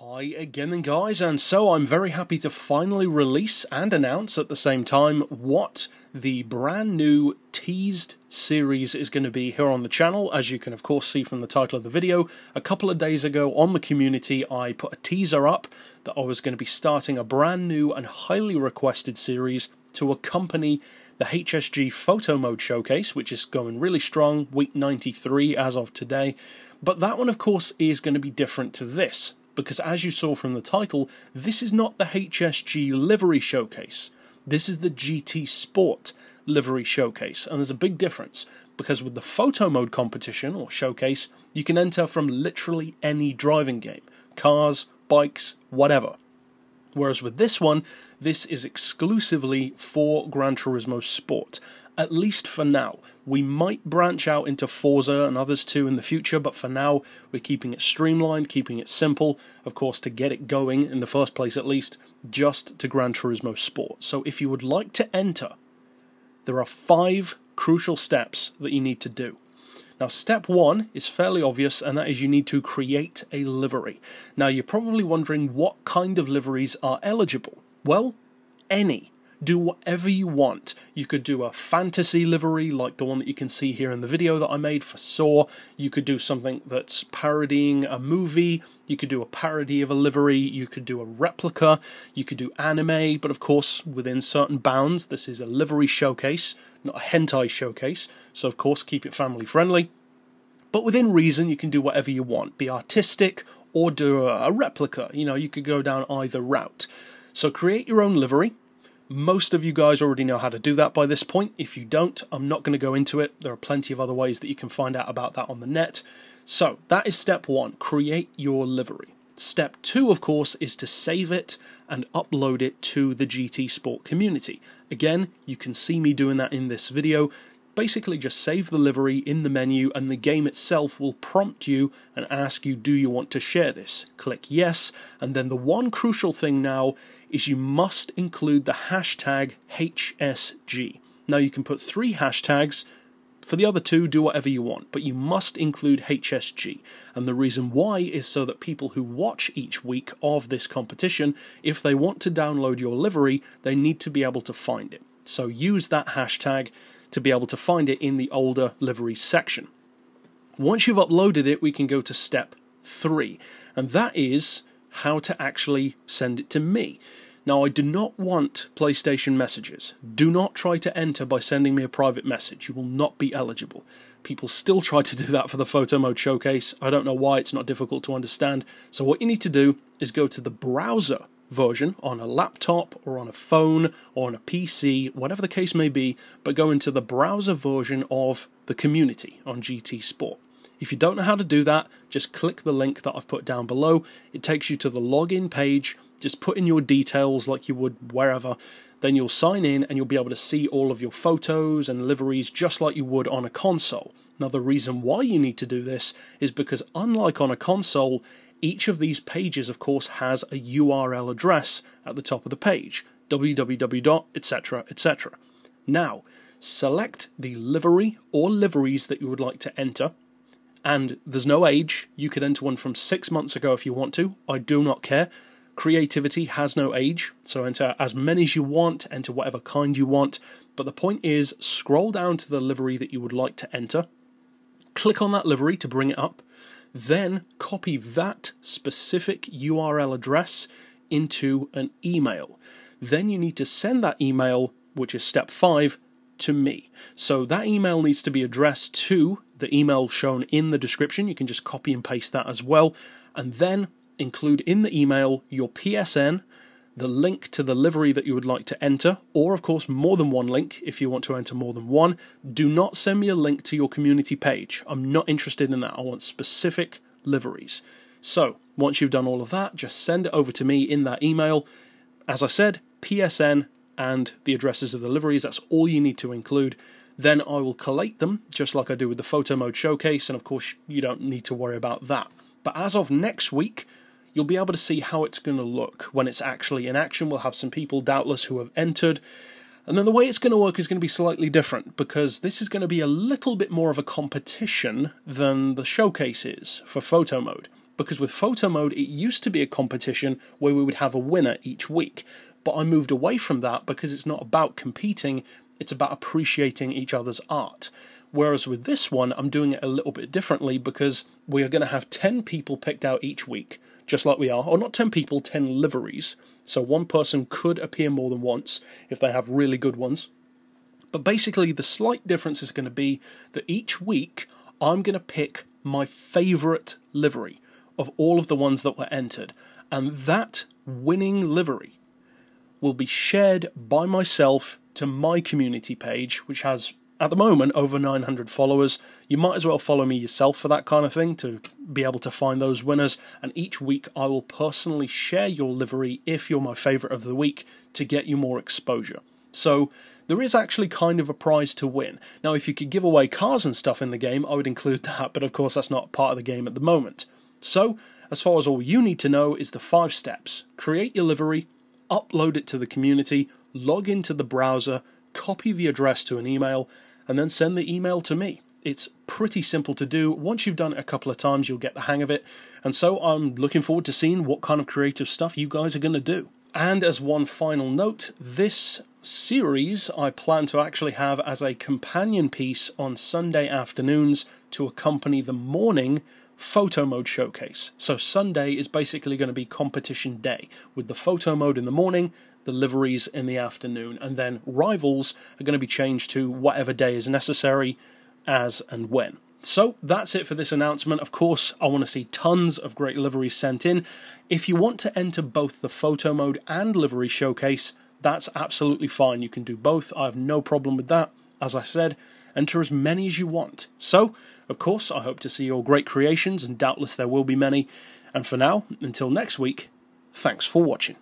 Hi again then guys, and so I'm very happy to finally release and announce at the same time what the brand new teased series is going to be here on the channel. As you can of course see from the title of the video, a couple of days ago on the community I put a teaser up that I was going to be starting a brand new and highly requested series to accompany the HSG photo mode showcase, which is going really strong, week 93 as of today. But that one of course is going to be different to this, because as you saw from the title, this is not the HSG livery showcase. This is the GT Sport livery showcase, and there's a big difference, because with the photo mode competition or showcase, you can enter from literally any driving game, cars, bikes, whatever. Whereas with this one, this is exclusively for Gran Turismo Sport, at least for now. We might branch out into Forza and others too in the future, but for now we're keeping it streamlined, keeping it simple, of course to get it going in the first place at least, just to Gran Turismo Sport. So if you would like to enter, there are 5 crucial steps that you need to do. Now step 1 is fairly obvious, and that is you need to create a livery. Now you're probably wondering what kind of liveries are eligible. Well, any. Do whatever you want. You could do a fantasy livery like the one that you can see here in the video that I made for Saw. You could do something that's parodying a movie. You could do a parody of a livery. You could do a replica. You could do anime, but of course within certain bounds. This is a livery showcase, not a hentai showcase, so of course keep it family friendly. But within reason you can do whatever you want. Be artistic or do a replica. You know, you could go down either route. So create your own livery. Most of you guys already know how to do that by this point. If you don't, I'm not going to go into it. There are plenty of other ways that you can find out about that on the net. So that is step 1, create your livery. Step 2, of course, is to save it and upload it to the GT Sport community. Again, you can see me doing that in this video. Basically just save the livery in the menu and the game itself will prompt you and ask you, do you want to share this? Click yes, and then the one crucial thing now is you must include the hashtag HSG. Now you can put 3 hashtags. For the other 2, do whatever you want, but you must include HSG. And the reason why is so that people who watch each week of this competition, if they want to download your livery, they need to be able to find it. So use that hashtag to be able to find it in the older livery section. Once you've uploaded it, we can go to step 3, and that is how to actually send it to me. Now, I do not want PlayStation messages. Do not try to enter by sending me a private message. You will not be eligible. People still try to do that for the photo mode showcase. I don't know why, it's not difficult to understand. So what you need to do is go to the browser version on a laptop or on a phone or on a PC, whatever the case may be, but go into the browser version of the community on GT Sport. If you don't know how to do that, just click the link that I've put down below. It takes you to the login page. Just put in your details like you would wherever. Then you'll sign in and you'll be able to see all of your photos and liveries just like you would on a console. Now the reason why you need to do this is because unlike on a console, each of these pages of course has a URL address at the top of the page, www, etc, etc. Now, select the livery or liveries that you would like to enter. And there's no age. You could enter one from 6 months ago if you want to. I do not care. Creativity has no age, so enter as many as you want, enter whatever kind you want. But the point is, scroll down to the livery that you would like to enter. Click on that livery to bring it up. Then copy that specific URL address into an email. Then you need to send that email, which is step 5, to me. So that email needs to be addressed to the email shown in the description. You can just copy and paste that as well, and then include in the email your PSN, the link to the livery that you would like to enter, or of course more than one link if you want to enter more than one. Do not send me a link to your community page. I'm not interested in that. I want specific liveries. So once you've done all of that, just send it over to me in that email. As I said, PSN and the addresses of the liveries, that's all you need to include. Then I will collate them, just like I do with the photo mode showcase, and of course you don't need to worry about that. But as of next week, you'll be able to see how it's going to look when it's actually in action. We'll have some people, doubtless, who have entered. And then the way it's going to work is going to be slightly different, because this is going to be a little bit more of a competition than the showcase is for photo mode. because with photo mode it used to be a competition where we would have a winner each week, but I moved away from that because it's not about competing, it's about appreciating each other's art. Whereas with this one, I'm doing it a little bit differently because we are going to have 10 people picked out each week, just like we are, or not 10 people, 10 liveries. So one person could appear more than once if they have really good ones. But basically the slight difference is going to be that each week I'm going to pick my favourite livery of all of the ones that were entered. And that winning livery will be shared by myself to my community page, which has, at the moment, over 900 followers. You might as well follow me yourself for that kind of thing to be able to find those winners. And each week I will personally share your livery, if you're my favourite of the week, to get you more exposure. So there is actually kind of a prize to win. Now, if you could give away cars and stuff in the game, I would include that, but of course that's not part of the game at the moment. So, as far as all you need to know is the 5 steps. Create your livery, upload it to the community, log into the browser, copy the address to an email, and then send the email to me. It's pretty simple to do. Once you've done it a couple of times, you'll get the hang of it. And so I'm looking forward to seeing what kind of creative stuff you guys are going to do. And as one final note, this series I plan to actually have as a companion piece on Sunday afternoons to accompany the morning photo mode showcase. So Sunday is basically going to be competition day, with the photo mode in the morning, the liveries in the afternoon, and then rivals are going to be changed to whatever day is necessary, as and when. So that's it for this announcement. Of course, I want to see tons of great liveries sent in. If you want to enter both the photo mode and livery showcase, that's absolutely fine. You can do both. I have no problem with that. As I said, enter as many as you want. So, of course, I hope to see your great creations, and doubtless there will be many. And for now, until next week, thanks for watching.